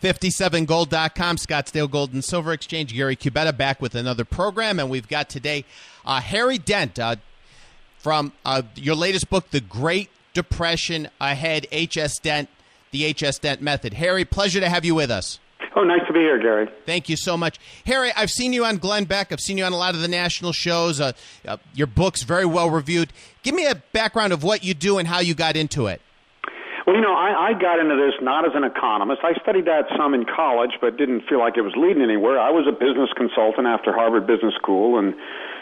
57gold.com, Scottsdale Gold and Silver Exchange. Gary Cubetta back with another program, and we've got today Harry Dent from your latest book, The Great Depression Ahead, H.S. Dent, the H.S. Dent Method. Harry, pleasure to have you with us. Oh, nice to be here, Gary. Thank you so much. Harry, I've seen you on Glenn Beck. I've seen you on a lot of the national shows. Your book's very well reviewed. Give me a background of what you do and how you got into it. Well, I got into this not as an economist. I studied that some in college, but didn't feel like it was leading anywhere. I was a business consultant after Harvard Business School and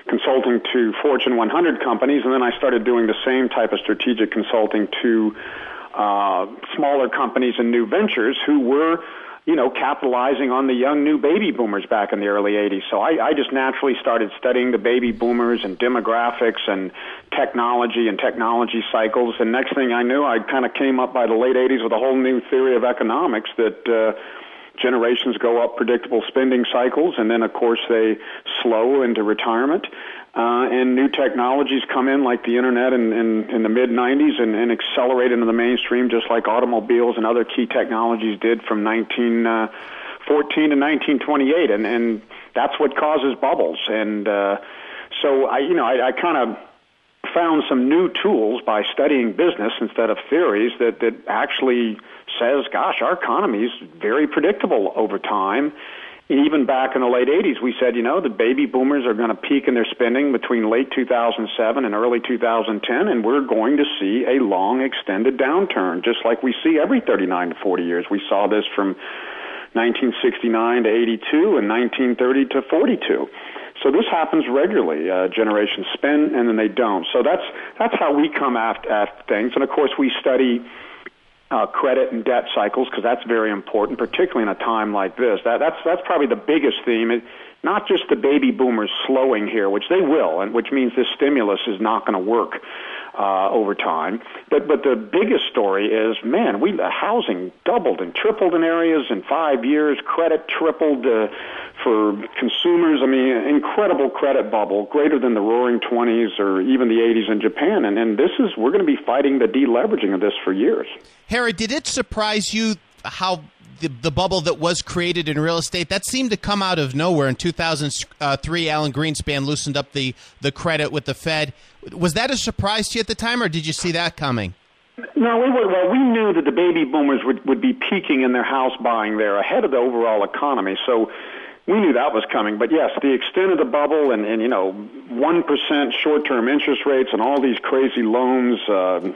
consulting to Fortune 100 companies, and then I started doing the same type of strategic consulting to smaller companies and new ventures who were capitalizing on the young new baby boomers back in the early 80s. So I just naturally started studying the baby boomers and demographics and technology cycles. And next thing I knew, I kind of came up by the late 80s with a whole new theory of economics that generations go up predictable spending cycles, and then, of course, they slow into retirement. And new technologies come in like the Internet in the mid-'90s and accelerate into the mainstream just like automobiles and other key technologies did from 1914 to 1928. And that's what causes bubbles. And so I kind of found some new tools by studying business instead of theories that actually says, gosh, our economy is very predictable over time. Even back in the late 80s, we said, the baby boomers are going to peak in their spending between late 2007 and early 2010, and we're going to see a long, extended downturn, just like we see every 39 to 40 years. We saw this from 1969 to 82 and 1930 to 42. So this happens regularly. Generations spend, and then they don't. So that's how we come at things. And, of course, we study credit and debt cycles, because that's very important, particularly in a time like this. That's probably the biggest theme. Not just the baby boomers slowing here, which they will, and which means this stimulus is not going to work over time. But the biggest story is, man, housing doubled and tripled in areas in 5 years. Credit tripled for consumers. I mean, incredible credit bubble, greater than the Roaring '20s or even the '80s in Japan. And we're going to be fighting the deleveraging of this for years. Harry, did it surprise you how the bubble that was created in real estate, that seemed to come out of nowhere? In 2003, Alan Greenspan loosened up the credit with the Fed. Was that a surprise to you at the time, or did you see that coming? No, we knew that the baby boomers would be peaking in their house buying there ahead of the overall economy. So we knew that was coming. But yes, the extent of the bubble and 1% short-term interest rates and all these crazy loans, subprime,